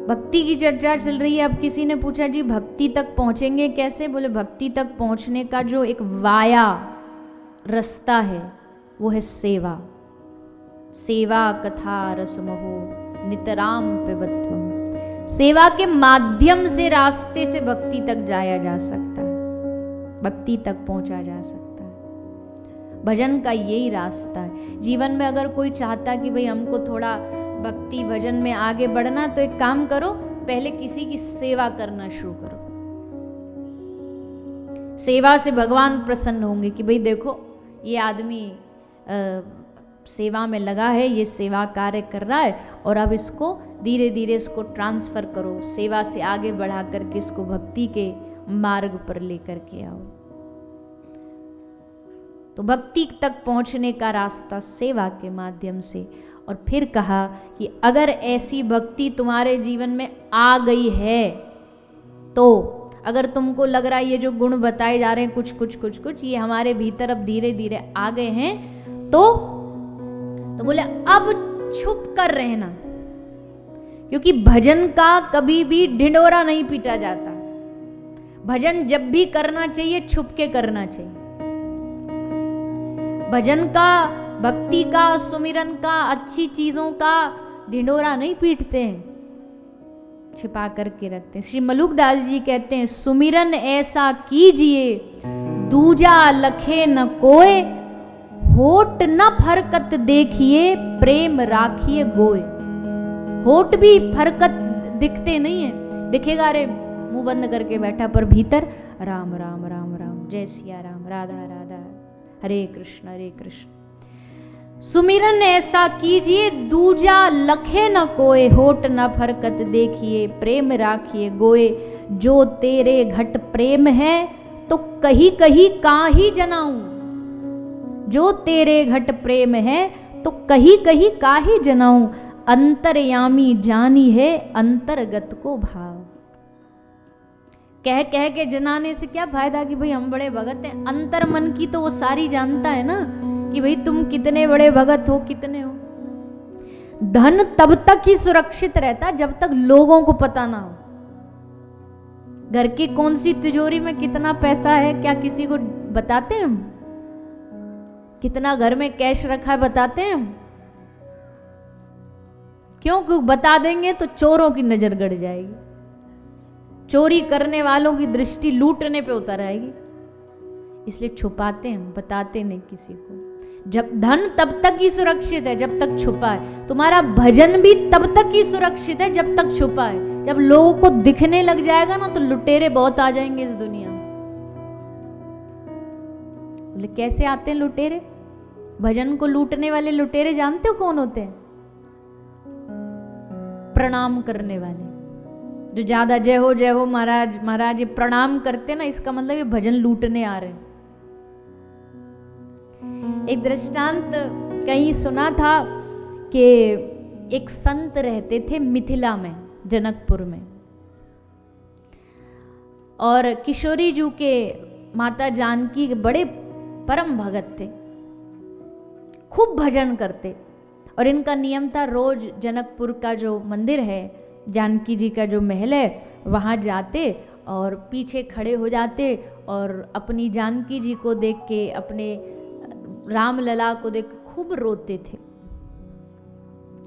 भक्ति की चर्चा चल रही है। अब किसी ने पूछा जी भक्ति तक पहुंचेंगे कैसे? बोले भक्ति तक पहुंचने का जो एक वाया रास्ता है वो है सेवा। सेवा कथा रसमहो नितराम पिबध्वम्। सेवा के माध्यम से रास्ते से भक्ति तक जाया जा सकता है, भक्ति तक पहुंचा जा सकता है। भजन का यही रास्ता है। जीवन में अगर कोई चाहता कि भाई हमको थोड़ा भक्ति भजन में आगे बढ़ना, तो एक काम करो, पहले किसी की सेवा करना शुरू करो। सेवा से भगवान प्रसन्न होंगे कि भाई देखो ये आदमी सेवा में लगा है, ये सेवा कार्य कर रहा है, और अब इसको धीरे धीरे इसको ट्रांसफर करो, सेवा से आगे बढ़ा करके इसको भक्ति के मार्ग पर लेकर के आओ। तो भक्ति तक पहुंचने का रास्ता सेवा के माध्यम से। और फिर कहा कि अगर ऐसी भक्ति तुम्हारे जीवन में आ गई है, तो अगर तुमको लग रहा है ये जो गुण बताए जा रहे हैं कुछ कुछ कुछ कुछ ये हमारे भीतर अब धीरे धीरे आ गए हैं, तो बोले अब छुप कर रहना, क्योंकि भजन का कभी भी ढिंढोरा नहीं पीटा जाता। भजन जब भी करना चाहिए छुप के करना चाहिए। भजन का, भक्ति का, सुमिरन का, अच्छी चीजों का ढिंढोरा नहीं पीटते हैं, छिपा करके रखते हैं। श्री मलुकदास जी कहते हैं, सुमिरन ऐसा कीजिए दूजा लखे न कोय, होठ न फरकत देखिए प्रेम राखिए गोय। होठ भी फरकत दिखते नहीं है, दिखेगा अरे मुंह बंद करके बैठा, पर भीतर राम राम राम राम, जय सिया राम, राधा राधा, हरे कृष्ण हरे कृष्ण। सुमिरन ऐसा कीजिए दूजा लखे न कोय, होठ न फरकत देखिए प्रेम राखिए गोय। जो तेरे घट प्रेम है तो कही कही काहि जनाऊं, जो तेरे घट प्रेम है तो कही कही काहि जनाऊं। अंतर्यामी जानी है अंतर्गत को भाव। कह कह के जनाने से क्या फायदा कि भाई हम बड़े भगत हैं, अंतर मन की तो वो सारी जानता है ना कि भाई तुम कितने बड़े भगत हो, कितने हो। धन तब तक ही सुरक्षित रहता जब तक लोगों को पता ना हो। घर की कौन सी तिजोरी में कितना पैसा है क्या किसी को बताते हैं हम? कितना घर में कैश रखा है बताते हैं हम? क्यों बता देंगे तो चोरों की नजर गड़ जाएगी, चोरी करने वालों की दृष्टि लूटने पे उतर आएगी, इसलिए छुपाते हैं, बताते नहीं किसी को। जब धन तब तक ही सुरक्षित है जब तक छुपा है, तुम्हारा भजन भी तब तक ही सुरक्षित है जब तक छुपा है। जब लोगों को दिखने लग जाएगा ना तो लुटेरे बहुत आ जाएंगे इस दुनिया में। बोले कैसे आते हैं लुटेरे? भजन को लूटने वाले लुटेरे जानते हो कौन होते हैं? प्रणाम करने वाले, जो ज्यादा जय हो महाराज महाराज ये प्रणाम करते ना, इसका मतलब ये भजन लूटने आ रहे हैं। एक दृष्टांत कहीं सुना था कि एक संत रहते थे मिथिला में, जनकपुर में, और किशोरी जी के माता जानकी के बड़े परम भगत थे, खूब भजन करते। और इनका नियम था रोज जनकपुर का जो मंदिर है, जानकी जी का जो महल है, वहाँ जाते और पीछे खड़े हो जाते और अपनी जानकी जी को देख के, अपने राम लला को देख के खूब रोते थे,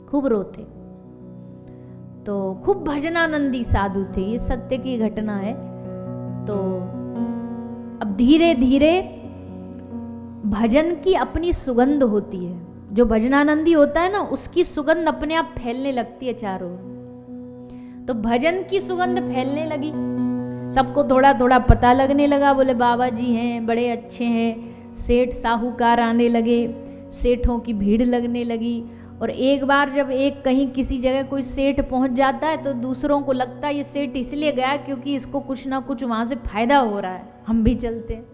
खूब रोते। तो खूब भजनानंदी साधु थे, ये सत्य की घटना है। तो अब धीरे धीरे भजन की अपनी सुगंध होती है, जो भजनानंदी होता है ना उसकी सुगंध अपने आप फैलने लगती है चारों ओर। तो भजन की सुगंध फैलने लगी, सबको थोड़ा थोड़ा पता लगने लगा। बोले बाबा जी हैं, बड़े अच्छे हैं। सेठ साहूकार आने लगे, सेठों की भीड़ लगने लगी। और एक बार जब एक कहीं किसी जगह कोई सेठ पहुंच जाता है तो दूसरों को लगता है ये सेठ इसलिए गया क्योंकि इसको कुछ ना कुछ वहां से फायदा हो रहा है, हम भी चलते हैं।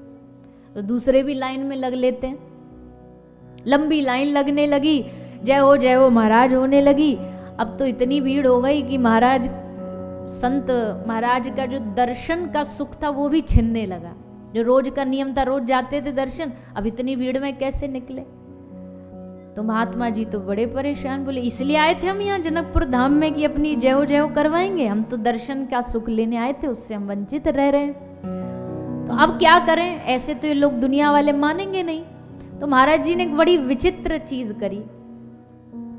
तो दूसरे भी लाइन में लग लेते हैं, लंबी लाइन लगने लगी, जय हो महाराज होने लगी। अब तो इतनी भीड़ हो गई कि महाराज, संत महाराज का जो दर्शन का सुख था वो भी छिनने लगा। जो रोज का नियम था, रोज जाते थे दर्शन, अब इतनी भीड़ में कैसे निकले। तो महात्मा जी तो बड़े परेशान, बोले इसलिए आए थे हम यहाँ जनकपुर धाम में कि अपनी जय हो करवाएंगे? हम तो दर्शन का सुख लेने आए थे, उससे हम वंचित रह रहे हैं, तो अब क्या करें? ऐसे तो ये लोग दुनिया वाले मानेंगे नहीं। तो महाराज जी ने एक बड़ी विचित्र चीज करी।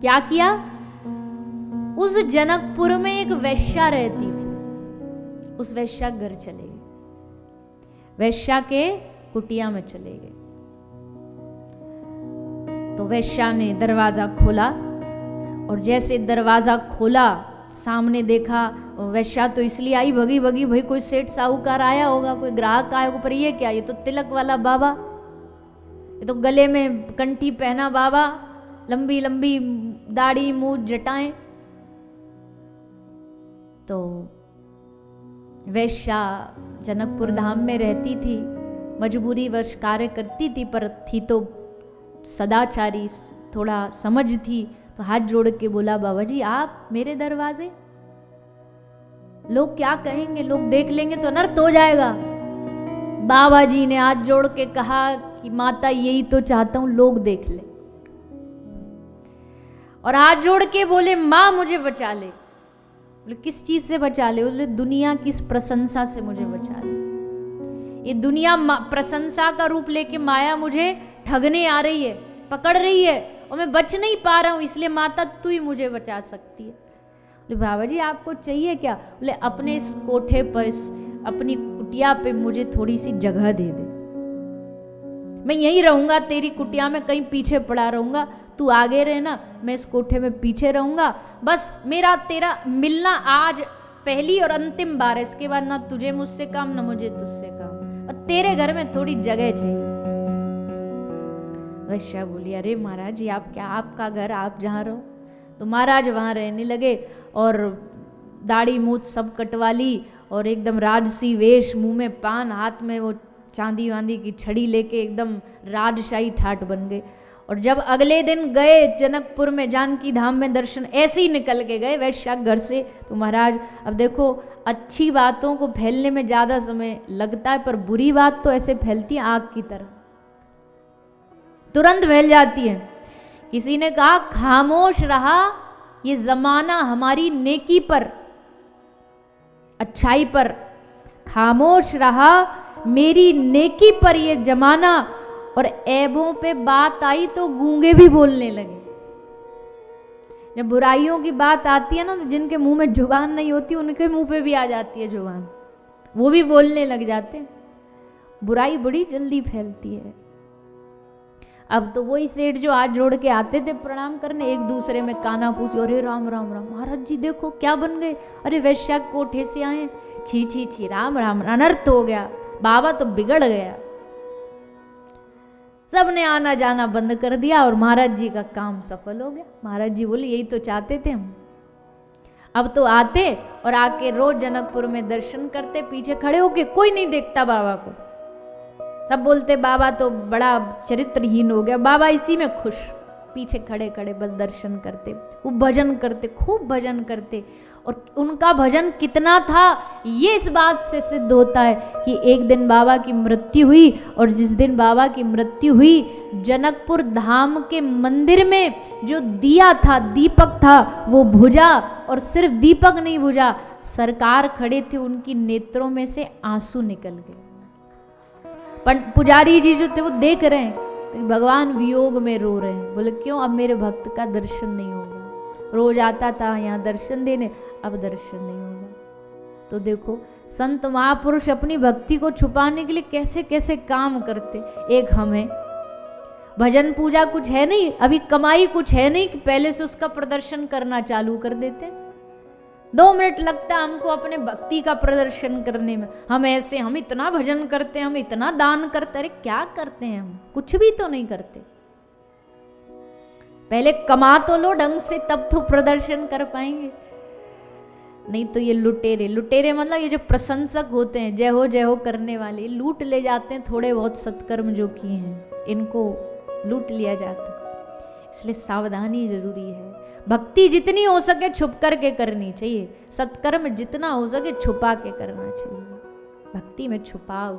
क्या किया? उस जनकपुर में एक वैश्या रहती थी, उस वैश्या घर चले गए, वैश्या के कुटिया में चले गए। तो वैश्या ने दरवाजा खोला, और जैसे दरवाजा खोला सामने देखा, वैश्या तो इसलिए आई भगी भगी, भाई कोई सेठ साहूकार आया होगा, कोई ग्राहक आया होगा, पर ये क्या, ये तो तिलक वाला बाबा, ये तो गले में कंठी पहना बाबा, लंबी लंबी दाढ़ी मूंछ जटाएं। तो वैश्या जनकपुर धाम में रहती थी, मजबूरी वश कार्य करती थी, पर थी तो सदाचारी, थोड़ा समझ थी। तो हाथ जोड़ के बोला, बाबा जी आप मेरे दरवाजे, लोग क्या कहेंगे, लोग देख लेंगे तो अनर्थ हो जाएगा। बाबा जी ने हाथ जोड़ के कहा कि माता यही तो चाहता हूं, लोग देख ले। और हाथ जोड़ के बोले, माँ मुझे बचा ले। बोले किस चीज से बचा ले? बोले दुनिया की इस प्रशंसा से मुझे बचा ले। ये दुनिया प्रशंसा का रूप लेके माया मुझे ठगने आ रही है, पकड़ रही है, और मैं बच नहीं पा रहा हूं, इसलिए माता तू ही मुझे बचा सकती है। बोले बाबा जी आपको चाहिए क्या? बोले अपने इस कोठे पर, इस अपनी कुटिया पे मुझे थोड़ी सी जगह दे दे, मैं यहीं रहूंगा तेरी कुटिया में, कहीं पीछे पड़ा रहूंगा, तू आगे रहना, मैं इस कोठे में पीछे रहूंगा। बस मेरा तेरा मिलना आज पहली और अंतिम बार है, इसके बाद ना तुझे मुझसे काम ना मुझे तुझसे काम, और तेरे घर में थोड़ी जगह चाहिए। वैश्या बोली, अरे महाराज जी आप क्या, आपका घर आप जहाँ रहो। तो महाराज वहाँ रहने लगे, और दाढ़ी मूछ सब कटवा ली, और एकदम राजसी वेश, मुंह में पान, हाथ में वो चांदी वांदी की छड़ी लेके एकदम राजशाही ठाट बन गए। और जब अगले दिन गए जनकपुर में, जानकी धाम में दर्शन, ऐसे ही निकल के गए वैश्या घर से। तो महाराज अब देखो, अच्छी बातों को फैलने में ज़्यादा समय लगता है, पर बुरी बात तो ऐसे फैलती है आग की तरह, तुरंत फैल जाती है। किसी ने कहा खामोश रहा ये जमाना हमारी नेकी पर, अच्छाई पर, खामोश रहा मेरी नेकी पर ये जमाना, और ऐबों पे बात आई तो गूंगे भी बोलने लगे। जब बुराइयों की बात आती है ना, तो जिनके मुंह में जुबान नहीं होती उनके मुंह पे भी आ जाती है जुबान, वो भी बोलने लग जाते हैं। बुराई बड़ी जल्दी फैलती है। अब तो वही सेठ जो हाथ जोड़ के आते थे प्रणाम करने, एक दूसरे में काना पूछे, अरे राम राम राम, महाराज जी देखो क्या बन गए, अरे वैश्या कोठे से आए, छी छी छी, राम राम, अनर्थ हो गया, बाबा तो बिगड़ गया। सबने आना जाना बंद कर दिया, और महाराज जी का काम सफल हो गया। महाराज जी बोले यही तो चाहते थे हम। अब तो आते और आके रोज जनकपुर में दर्शन करते, पीछे खड़े होके, कोई नहीं देखता बाबा को, सब बोलते बाबा तो बड़ा चरित्रहीन हो गया, बाबा इसी में खुश, पीछे खड़े खड़े बस दर्शन करते। वो भजन करते, खूब भजन करते, और उनका भजन कितना था ये इस बात से सिद्ध होता है कि एक दिन बाबा की मृत्यु हुई, और जिस दिन बाबा की मृत्यु हुई, जनकपुर धाम के मंदिर में जो दिया था, दीपक था, वो बुझा, और सिर्फ दीपक नहीं बुझा, सरकार खड़े थे, उनकी नेत्रों में से आंसू निकल गए। पर पुजारी जी जो थे वो देख रहे हैं तो भगवान वियोग में रो रहे हैं। बोले क्यों? अब मेरे भक्त का दर्शन नहीं होगा, रोज आता था यहाँ दर्शन देने, अब दर्शन नहीं होगा। तो देखो संत महापुरुष अपनी भक्ति को छुपाने के लिए कैसे कैसे काम करते। एक हमें भजन पूजा कुछ है नहीं, अभी कमाई कुछ है नहीं कि पहले से उसका प्रदर्शन करना चालू कर देते। 2 मिनट लगता है हमको अपने भक्ति का प्रदर्शन करने में। हम ऐसे, हम इतना भजन करते हैं, हम इतना दान करते, अरे क्या करते हैं हम? कुछ भी तो नहीं करते। पहले कमा तो लो ढंग से, तब तो प्रदर्शन कर पाएंगे। नहीं तो ये लुटेरे, लुटेरे मतलब ये जो प्रशंसक होते हैं, जय हो करने वाले, लूट ले जाते हैं थोड़े बहुत सत्कर्म जो किए हैं, इनको लूट लिया जाता। इसलिए सावधानी जरूरी है। भक्ति जितनी हो सके छुप करके करनी चाहिए, सत्कर्म जितना हो सके छुपा के करना चाहिए। भक्ति में छुपाव